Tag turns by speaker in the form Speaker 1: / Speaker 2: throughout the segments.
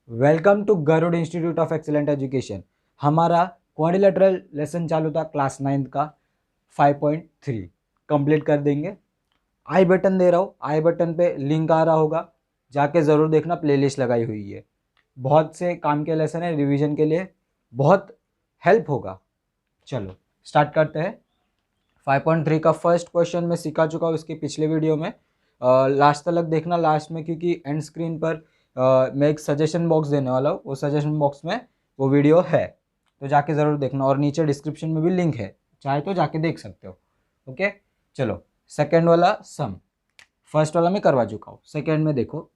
Speaker 1: Welcome to Garud institute of excellent education. हमारा quadrilateral lesson चालू था क्लास 9 का 5.3 कंप्लीट कर देंगे। आई बटन दे रहा हूँ, आई बटन पे लिंक आ रहा होगा, जाके ज़रूर देखना, प्लेलिस्ट लगाई हुई है। बहुत से काम के लेसन है, रिवीजन के लिए बहुत हेल्प होगा। चलो स्टार्ट करते हैं। 5.3 का फर्स्ट क्वेश्चन मैं सिखा चुका हूँ इसके पिछले वीडियो में। लास्ट तक देखना, लास्ट में, क्योंकि एंड स्क्रीन पर मैं एक सजेशन बॉक्स देने वाला हूँ। वो सजेशन बॉक्स में वो वीडियो है, तो जाके ज़रूर देखना, और नीचे डिस्क्रिप्शन में भी लिंक है, चाहे तो जाके देख सकते हो। ओके, चलो सेकेंड वाला सम। फर्स्ट वाला मैं करवा चुका हूँ, सेकेंड में देखो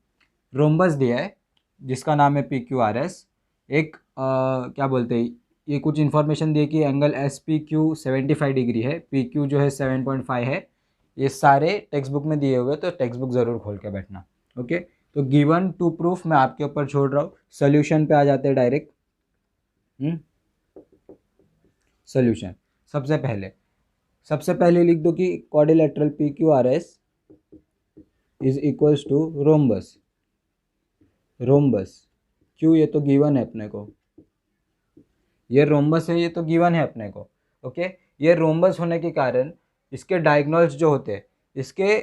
Speaker 1: रोम्बस दिया है जिसका नाम है PQRS। एक क्या बोलते हैं, ये कुछ इन्फॉर्मेशन दी है कि एंगल SPQ 75 डिग्री है, PQ जो है 7.5 है। ये सारे टेक्स्ट बुक में दिए हुए, तो टेक्स्ट बुक ज़रूर खोल के बैठना। ओके, तो गिवन टू प्रूफ मैं आपके ऊपर छोड़ रहा हूँ। सोल्यूशन पे आ जाते हैं डायरेक्ट। सोल्यूशन सबसे पहले लिख दो कि quadrilateral PQRS is equals to rhombus. क्यों, ये तो गिवन है अपने को, ये रोम्बस है, ये तो गिवन है अपने को। ओके, ये रोम्बस होने के कारण इसके डायगोनल्स जो होते हैं, इसके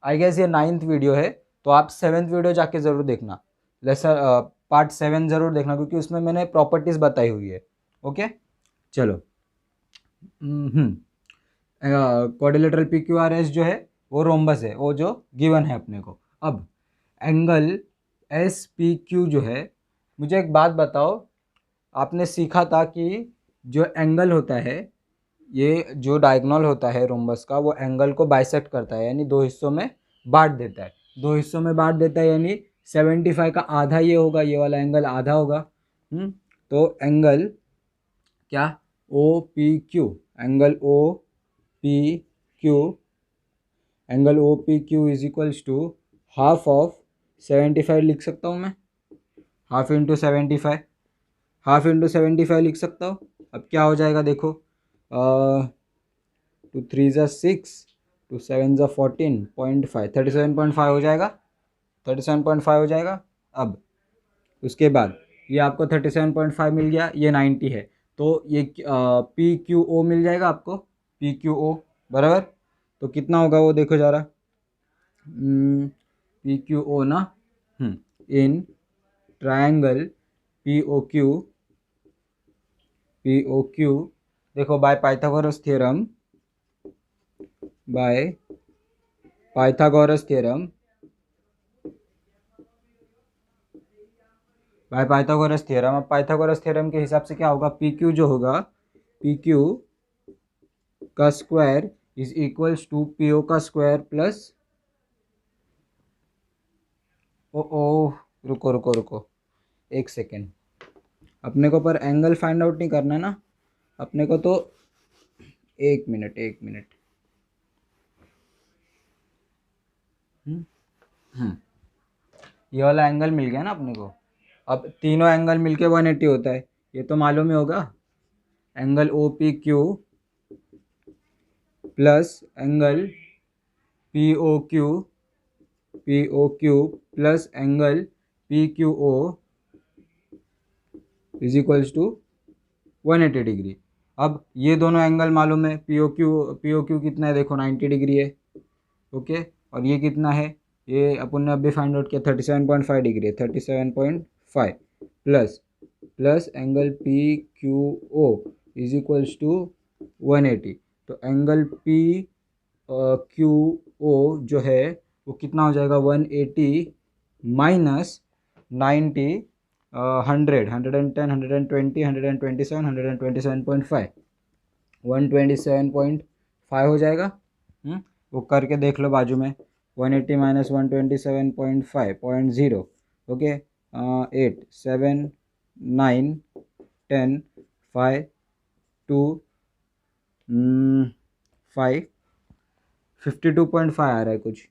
Speaker 1: आई गेस ये 9th वीडियो है, तो आप 7th वीडियो जाके ज़रूर देखना, लेसन पार्ट 7 ज़रूर देखना, क्योंकि उसमें मैंने प्रॉपर्टीज़ बताई हुई है। ओके, चलो क्वाड्रिलेटरल PQRS जो है वो रोम्बस है, वो जो गिवन है अपने को। अब एंगल SPQ जो है, मुझे एक बात बताओ, आपने सीखा था कि जो एंगल होता है, ये जो डायगोनल होता है रोम्बस का, वो एंगल को बाइसेक्ट करता है, यानी दो हिस्सों में बांट देता है। दो हिस्सों में बांट देता है यानी 75 का आधा ये होगा, ये वाला एंगल आधा होगा। तो एंगल क्या, OPQ, angle OPQ is equals to half of 75 लिख सकता हूँ मैं, हाफ इंटू 75, हाफ इंटू 75 लिख सकता हूँ। अब क्या हो जाएगा देखो, 2 3 ज़ा 6, 2 7 ज़ा 14.5, 37.5 हो जाएगा, 37.5 हो जाएगा। अब उसके बाद ये आपको 37.5 मिल गया, ये 90 है, तो ये PQO मिल जाएगा आपको, PQO बराबर। तो कितना होगा वो देखो ज़रा, PQO ना, इन ट्रायंगल POQ देखो, by Pythagoras theorem, by Pythagoras theorem, अब पाइथागोरस थ्योरम के हिसाब से क्या होगा, PQ जो होगा, PQ का square is equals to PO का स्क्वायर प्लस, ओ रुको एक सेकेंड, अपने को पर एंगल फाइंड आउट नहीं करना है ना अपने को, तो एक मिनट ये वाला एंगल मिल गया ना अपने को। अब तीनों एंगल मिलके 180 होता है, ये तो मालूम ही होगा। Angle OPQ plus angle POQ plus angle PQO is equals to 180 degree. अब ये दोनों एंगल मालूम है, POQ कितना है देखो, 90 डिग्री है। ओके, और ये कितना है, ये अपन ने अभी फाइंड आउट किया, 37.5 डिग्री है, 37.5 plus angle PQO is equals to 180। तो एंगल PQO जो है वो कितना हो जाएगा, 180 माइनस 90, 100, 110, 120, 127, 127.5, 127.5 हो जाएगा। वो करके देख लो बाजू में, 180 माइनस 127.5 0.0। ओके, 8 7 9 10 5 2 5 52.5 आ रहा है कुछ,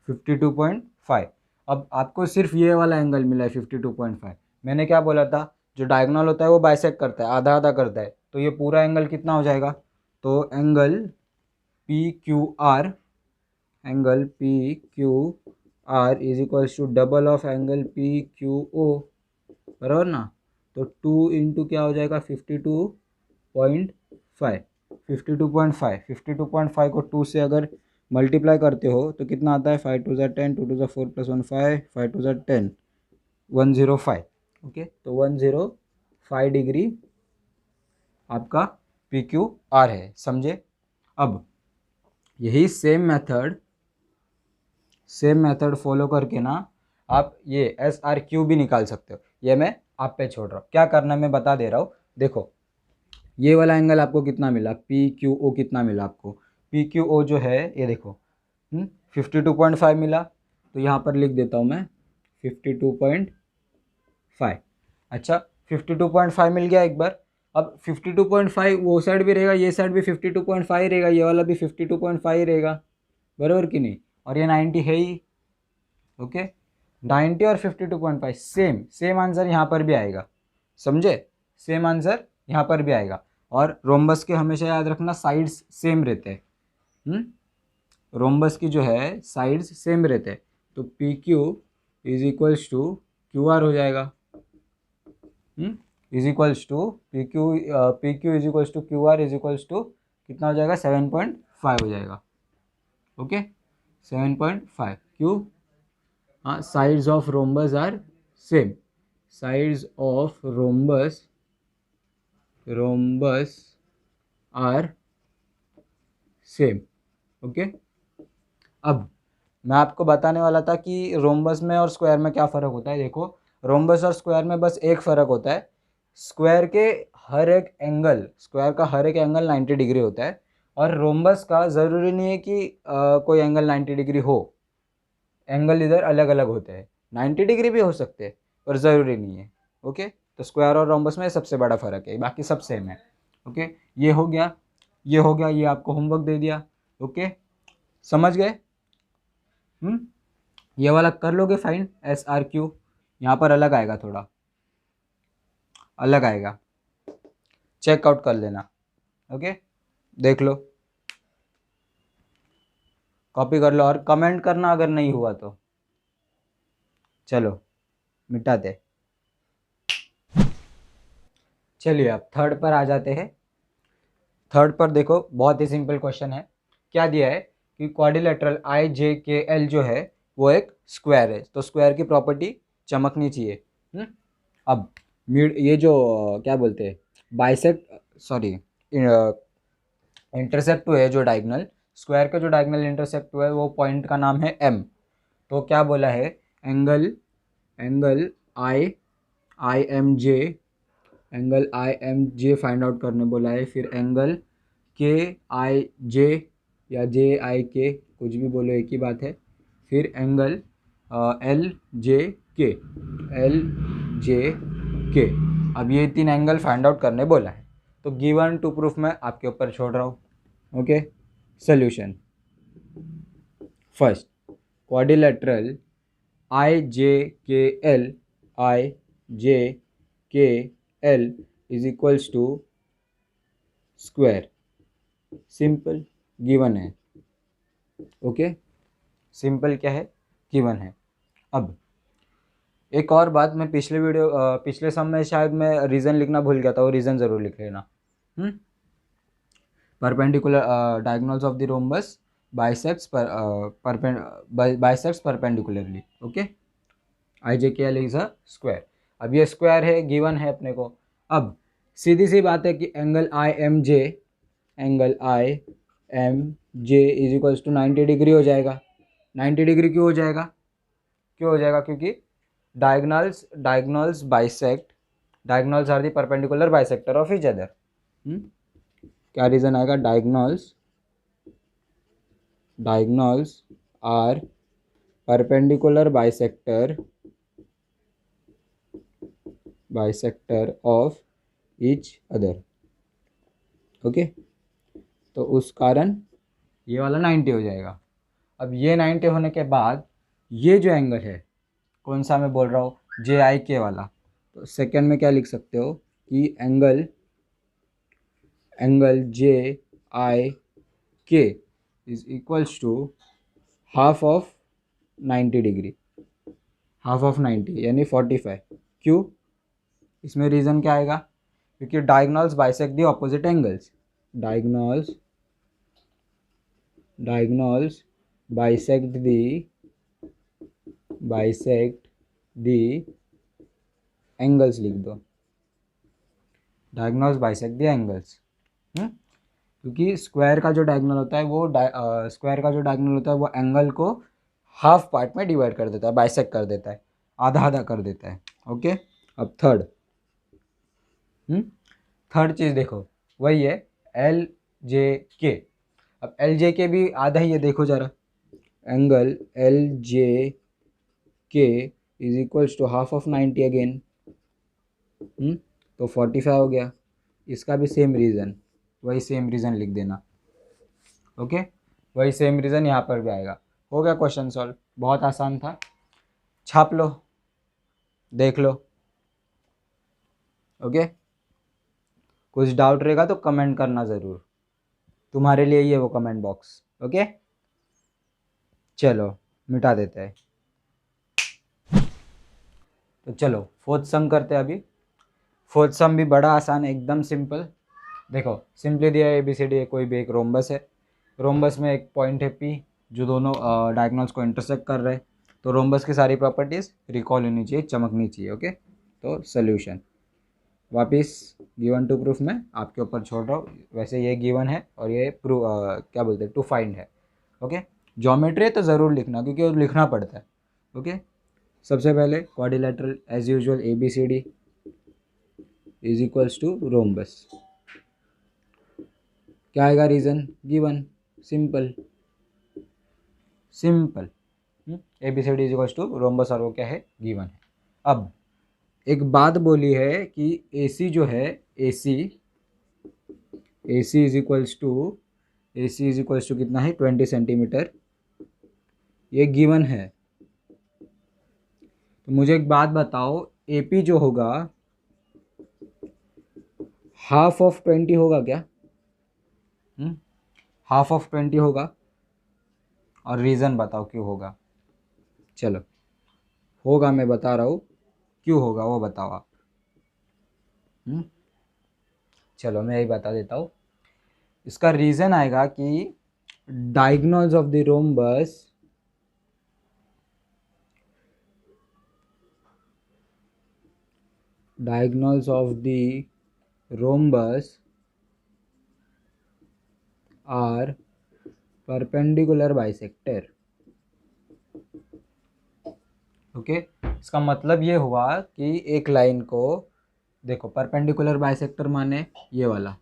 Speaker 1: 52.5। अब आपको सिर्फ ये वाला एंगल मिला है 52.5। मैंने क्या बोला था, जो डायगोनल होता है वो बाइसेक्ट करता है, आधा आधा करता है, तो ये पूरा एंगल कितना हो जाएगा, तो angle PQR angle P Q R is equals to double of angle P Q O, बराबर ना। तो 2 इंटू क्या हो जाएगा 52.5, 52.5 को 2 से अगर मल्टीप्लाई करते हो तो कितना आता है 5 टू ज़ा 10, 2 टू ज़ा 4 प्लस 1 5, 5 टू ज़ा 10, 105। ओके, तो 105 डिग्री आपका पी क्यू आर है, समझे। अब यही सेम मेथड फॉलो करके ना आप ये एस आर क्यू भी निकाल सकते हो। ये मैं आप पे छोड़ रहा हूँ, क्या करना है मैं बता दे रहा हूँ। देखो ये वाला एंगल आपको कितना मिला, पी क्यू ओ कितना मिला आपको, पी क्यू ओ जो है ये देखो 52.5 मिला, तो यहाँ पर लिख देता हूँ मैं 52.5। अच्छा 52.5 मिल गया एक बार। अब 52.5 वो साइड भी रहेगा, ये साइड भी 52.5 रहेगा, ये वाला भी 52.5 रहेगा, बराबर कि नहीं। और ये 90 है ही। ओके, 90 और 52.5 सेम आंसर यहाँ पर भी आएगा, समझे। सेम आंसर यहाँ पर भी आएगा। और रोम्बस के हमेशा याद रखना साइड्स सेम रहते हैं। रोम्बस की जो है साइड्स सेम रहते हैं, तो P Q is equals to Q R हो जाएगा। Is equals to P Q is equals to Q R is equals to कितना हो जाएगा 7.5 हो जाएगा। ओके 7.5 क्यों, हाँ sides of rhombus are same, sides of rhombus are same. Okay, अब मैं आपको बताने वाला था कि रोम्बस में और स्क्वायर में क्या फ़र्क होता है। देखो रोम्बस और स्क्वायर में बस एक फ़र्क होता है, स्क्वायर का हर एक एंगल 90 डिग्री होता है, और रोम्बस का ज़रूरी नहीं है कि कोई एंगल 90 डिग्री हो। एंगल इधर अलग अलग होते हैं, 90 डिग्री भी हो सकते हैं पर ज़रूरी नहीं है। ओके, तो स्क्वायर और रोम्बस में सबसे बड़ा फ़र्क है, बाकी सब सेम है। ओके, ये हो गया, ये आपको होमवर्क दे दिया। ओके, समझ गए। ये वाला कर लोगे फाइन, एस आर क्यू यहाँ पर अलग आएगा, थोड़ा अलग आएगा, चेकआउट कर लेना। ओके, देख लो, कॉपी कर लो और कमेंट करना अगर नहीं हुआ तो। चलो मिटाते। चलिए अब थर्ड पर आ जाते हैं। थर्ड पर देखो बहुत ही सिंपल क्वेश्चन है। क्या दिया है कि quadrilateral I J K L जो है वो एक स्क्वायर है, तो स्क्वायर की प्रॉपर्टी चमकनी चाहिए। अब ये जो क्या बोलते हैं बाइसेक्ट सॉरी इंटरसेक्ट है जो डायगोनल, स्क्वायर का जो डायगोनल इंटरसेक्ट है वो पॉइंट का नाम है एम। तो क्या बोला है, angle I I M J find out करने बोला है। फिर एंगल के आई जे या जे आई के, कुछ भी बोलो एक ही बात है। फिर angle L J K L J के। अब ये 3 एंगल फाइंड आउट करने बोला है, तो गिवन टू प्रूफ मैं आपके ऊपर छोड़ रहा हूँ। Okay, solution first, quadrilateral I J K L is equals to square, simple given है। ओके, सिंपल क्या है, गिवन है। अब एक और बात, मैं पिछले सम में शायद मैं रीज़न लिखना भूल गया था, वो रीज़न ज़रूर लिख लेना। Perpendicular diagonals of the rhombus bisects perpendicularly. Okay, I J K L is a square. अब ये स्क्वायर है, गिवन है अपने को। अब सीधी सी बात है कि angle I M J is equals to 90 degree हो जाएगा। 90 डिग्री क्यों हो जाएगा, क्योंकि diagonals are the perpendicular bisector of each other. क्या रीज़न आएगा, diagonals are perpendicular bisector of each other. Okay, तो उस कारण ये वाला 90 हो जाएगा। अब ये 90 होने के बाद ये जो एंगल है, कौन सा मैं बोल रहा हूँ, जे आई के वाला, तो सेकेंड में क्या लिख सकते हो कि angle J I K is equals to half of 90 degree, half of 90 यानी 45। क्यों? इसमें रीज़न क्या आएगा? क्योंकि diagonals bisect the opposite angles, diagonals bisect the angles लिख दो, डायगोनल्स बाइसेक्ट दी एंगल्स। क्योंकि स्क्वायर का जो डायगोनल होता है वो एंगल को हाफ पार्ट में डिवाइड कर देता है, बाइसेक्ट कर देता है, आधा आधा कर देता है। ओके, अब थर्ड चीज़ देखो, वही है एल जे के। अब एल जे के भी आधा ही है, देखो जरा, angle L J K is equals to half of 90 again, तो 45 हो गया। इसका भी सेम रीज़न, वही सेम रीज़न लिख देना। ओके, वही सेम रीज़न यहाँ पर भी आएगा। हो गया क्वेश्चन सॉल्व, बहुत आसान था, छाप लो, देख लो। ओके, कुछ डाउट रहेगा तो कमेंट करना ज़रूर, तुम्हारे लिए ही है वो कमेंट बॉक्स। ओके, चलो मिटा देते हैं। तो चलो फोर्थ सम करते हैं अभी। फोर्थ सम भी बड़ा आसान है, एकदम सिंपल। देखो सिंपली दिया है ABCD, कोई भी एक रोम्बस है, रोम्बस में एक पॉइंट है P जो दोनों डायगोनल्स को इंटरसेक्ट कर रहे हैं। तो रोम्बस की सारी प्रॉपर्टीज़ रिकॉल होनी चाहिए, चमकनी चाहिए। ओके, तो सोल्यूशन वापस गिवन टू प्रूफ में आपके ऊपर छोड़ रहा हूँ। वैसे ये गिवन है और ये प्रूफ क्या बोलते हैं, टू फाइंड है। ओके, ज्योमेट्री तो ज़रूर लिखना क्योंकि वो लिखना पड़ता है। ओके, सबसे पहले quadrilateral as usual ABCD is equals to rhombus. क्या आएगा reason? Given, simple ABCD is equals to rhombus, और वो क्या है? गिवन है। अब एक बात बोली है कि AC जो है, AC इज इक्वल्स टू कितना है? 20 सेंटीमीटर, ये गिवन है। तो मुझे एक बात बताओ, AP जो होगा हाफ ऑफ 20 होगा क्या? हाफ ऑफ 20 होगा, और रीज़न बताओ क्यों होगा। चलो होगा, मैं बता रहा हूँ क्यों होगा, वो बताओ आप। चलो मैं यही बता देता हूँ। इसका रीज़न आएगा कि diagonals of the rhombus are perpendicular bisector. Okay, इसका मतलब ये हुआ कि एक लाइन को देखो, परपेंडिकुलर बाइसेक्टर माने ये वाला,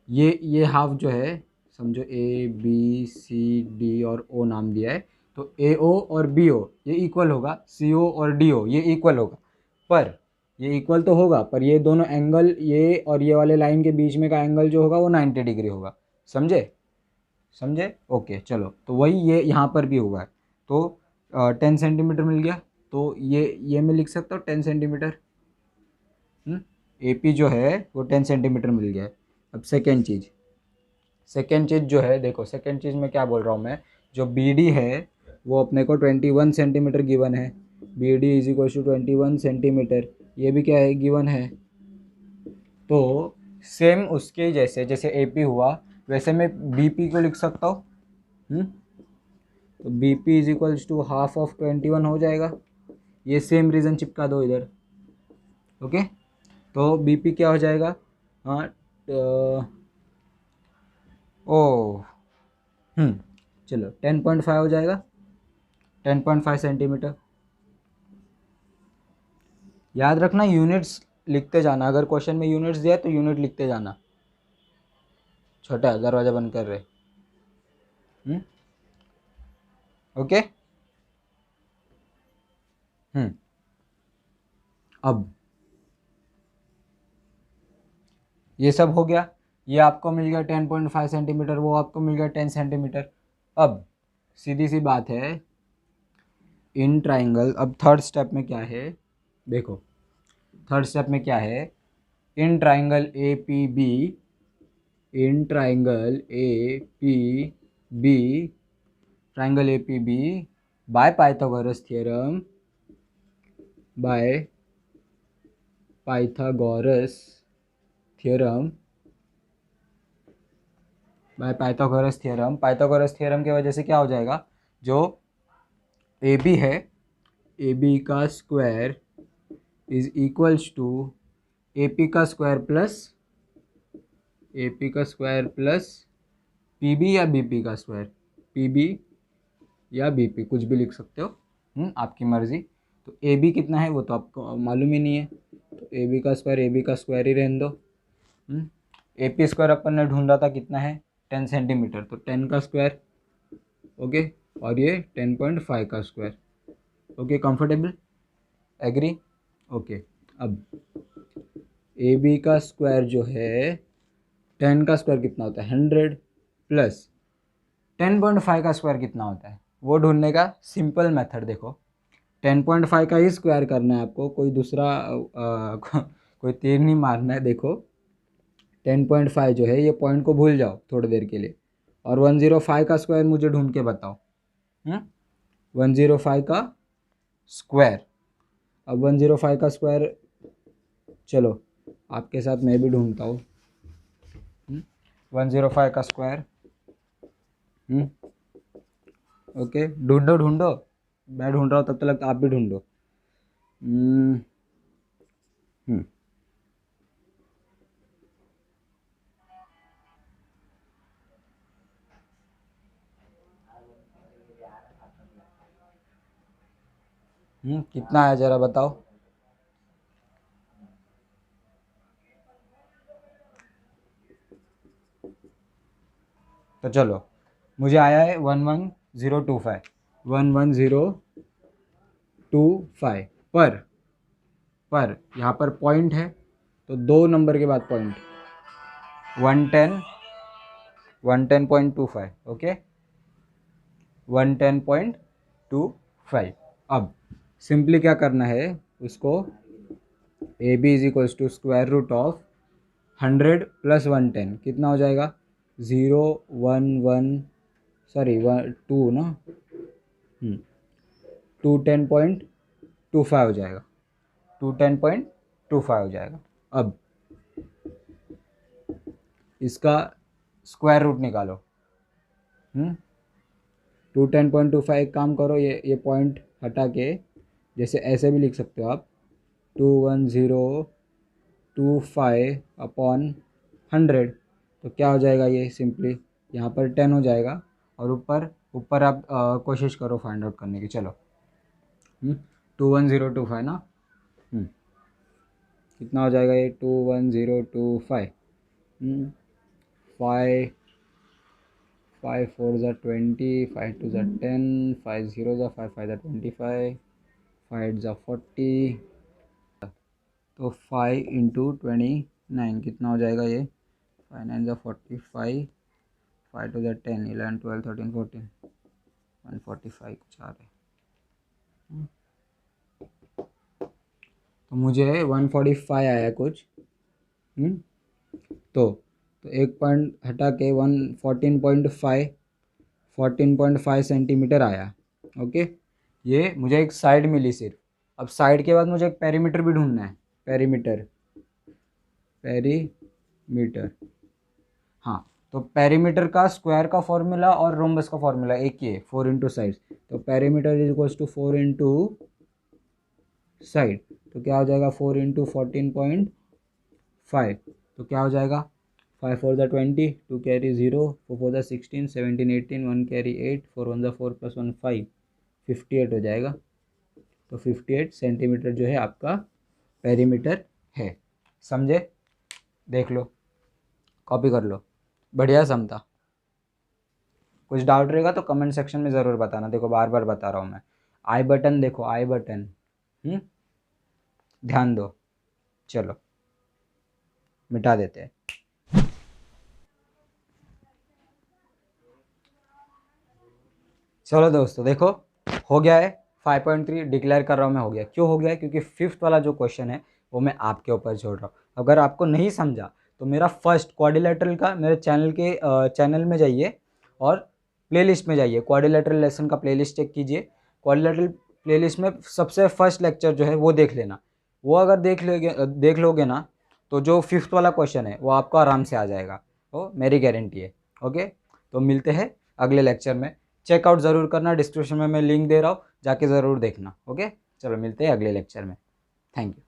Speaker 1: ये हाफ जो है, समझो ABCD और O नाम दिया है, तो AO और BO ये इक्वल होगा, CO और DO ये इक्वल होगा। पर ये इक्वल तो होगा, पर ये दोनों एंगल, ये और ये वाले लाइन के बीच में का एंगल जो होगा वो 90 डिग्री होगा। समझे? ओके, चलो, तो वही ये यहाँ पर भी हुआ है। तो 10 सेंटीमीटर मिल गया, तो ये मैं लिख सकता हूँ 10 सेंटीमीटर। AP जो है वो 10 सेंटीमीटर मिल गया है। अब सेकेंड चीज़ जो है, देखो सेकेंड चीज़ में क्या बोल रहा हूँ मैं, जो BD है वो अपने को 21 सेंटीमीटर गिवन है। BD is equal to 21 centimetre, ये भी क्या है? गिवन है। तो सेम उसके जैसे AP हुआ, वैसे मैं BP को लिख सकता हूँ। तो BP is equals to half of 21 हो जाएगा। ये सेम रीज़न चिपका दो इधर। ओके, तो BP क्या हो जाएगा? हाँ, चलो 10.5 हो जाएगा, 10.5 सेंटीमीटर। याद रखना, यूनिट्स लिखते जाना, अगर क्वेश्चन में यूनिट्स दिया तो यूनिट लिखते जाना। छोटा दरवाजा बंद कर रहे। ओके, अब ये सब हो गया, ये आपको मिल गया 10.5 सेंटीमीटर, वो आपको मिल गया 10 सेंटीमीटर। अब सीधी सी बात है, इन ट्राइंगल, अब थर्ड स्टेप में क्या है? देखो थर्ड स्टेप में क्या है, in triangle A P B triangle A P B by Pythagoras theorem, by Pythagoras theorem, by Pythagoras theorem. Pythagoras theorem की वजह से क्या हो जाएगा, जो ए बी है, ए बी का square is equals to A P का स्क्वायर प्लस ए पी का स्क्वायर प्लस पी बी या बी पी का स्क्वायर, पी बी या बी पी कुछ भी लिख सकते हो, आपकी मर्ज़ी। तो ए बी कितना है वो तो आपको मालूम ही नहीं है, तो ए बी का स्क्वायर ही रहने दो। ए पी स्क्वायर अपन ने ढूंढा था कितना है 10 सेंटीमीटर, तो 10 का स्क्वायर, ओके, और ये 10.5 का square, okay, comfortable, agree, okay. अब ए बी का स्क्वायर जो है 10 का स्क्वायर कितना होता है 100 प्लस 10.5 का स्क्वायर कितना होता है वो ढूंढने का सिंपल मेथड देखो। 10.5 का ही स्क्वायर करना है आपको, कोई दूसरा कोई तीर नहीं मारना है। देखो 10.5 जो है ये पॉइंट को भूल जाओ थोड़ी देर के लिए, और 105 का स्क्वायर मुझे ढूंढ के बताओ। 105 का स्क्वायर, अब 105 का स्क्वायर, चलो आपके साथ मैं भी ढूंढता हूँ। 105 का स्क्वायर, ओके, ढूंढो ढूंढो, मैं ढूंढ रहा हूँ तब तक आप भी ढूंढो। कितना है जरा बताओ। तो चलो मुझे आया है 11025, 11025 पर यहाँ पर पॉइंट है तो 2 नंबर के बाद पॉइंट, 110.25, ओके, 110.25। अब सिंपली क्या करना है उसको, A B is equals to square root of 100 plus 110 कितना हो जाएगा 2 ना, 210.25 हो जाएगा, 210.25 हो जाएगा। अब इसका स्क्वायर रूट निकालो। 210.25, एक काम करो, ये पॉइंट हटा के जैसे ऐसे भी लिख सकते हो आप, 21025 अपॉन 100, तो क्या हो जाएगा ये सिंपली यहाँ पर 10 हो जाएगा, और ऊपर आप कोशिश करो फाइंड आउट करने की। चलो 21025 ना, कितना हो जाएगा ये 21025, 5 4 ज़ा 20, 5 2 ज़ा 10, 5 0 ज़ा 5 5 ज़ा 25, 5 ज़ा 40, तो 5 इंटू 29 कितना हो जाएगा ये 5 9 ज़ा 45, 5 2 ज़ा 10, 11 12 13 14, 145 कुछ आ रहा है। तो मुझे 145 आया कुछ, तो एक पॉइंट हटा के 14.5 सेंटीमीटर आया, ओके। ये मुझे एक साइड मिली सिर्फ। अब साइड के बाद मुझे एक पेरीमीटर भी ढूंढना है, पेरीमीटर, हाँ, तो पेरीमीटर का स्क्वायर का फॉर्मूला और रोम्बस का फॉर्मूला एक ही है, 4 इंटू साइड, तो perimeter is equals to 4 into side, तो क्या हो जाएगा 4 इंटू 14.5, तो क्या हो जाएगा 5 4 ज़ा 20, 2 कैरी 0, 4 4 ज़ा 16, 17 18, 1 कैरी 8, 4 1 ज़ा 4 प्लस 1 5, 58 हो जाएगा। तो 58 सेंटीमीटर जो है आपका पेरीमीटर है, समझे, देख लो, कॉपी कर लो, बढ़िया समझा। कुछ डाउट रहेगा तो कमेंट सेक्शन में ज़रूर बताना। देखो बार बार बता रहा हूँ मैं, आई बटन देखो, आई बटन, ध्यान दो। चलो मिटा देते हैं। चलो दोस्तों देखो हो गया है 5.3, डिक्लेयर कर रहा हूँ मैं, हो गया। क्यों हो गया है, क्योंकि 5th वाला जो क्वेश्चन है वो मैं आपके ऊपर छोड़ रहा हूँ। अगर आपको नहीं समझा तो मेरा फर्स्ट क्वाड्रिलेटरल का मेरे चैनल में जाइए और प्लेलिस्ट में जाइए, क्वाड्रिलेटरल लेसन का प्लेलिस्ट चेक कीजिए। क्वाड्रिलेटरल प्लेलिस्ट में सबसे फर्स्ट लेक्चर जो है वो देख लेना। वो अगर देख लोगे ना तो जो 5th वाला क्वेश्चन है वो आपको आराम से आ जाएगा, तो मेरी गारंटी है। ओके, तो मिलते हैं अगले लेक्चर में। चेकआउट ज़रूर करना, डिस्क्रिप्शन में मैं लिंक दे रहा हूँ, जाके ज़रूर देखना। ओके, चलो मिलते हैं अगले लेक्चर में। Thank you.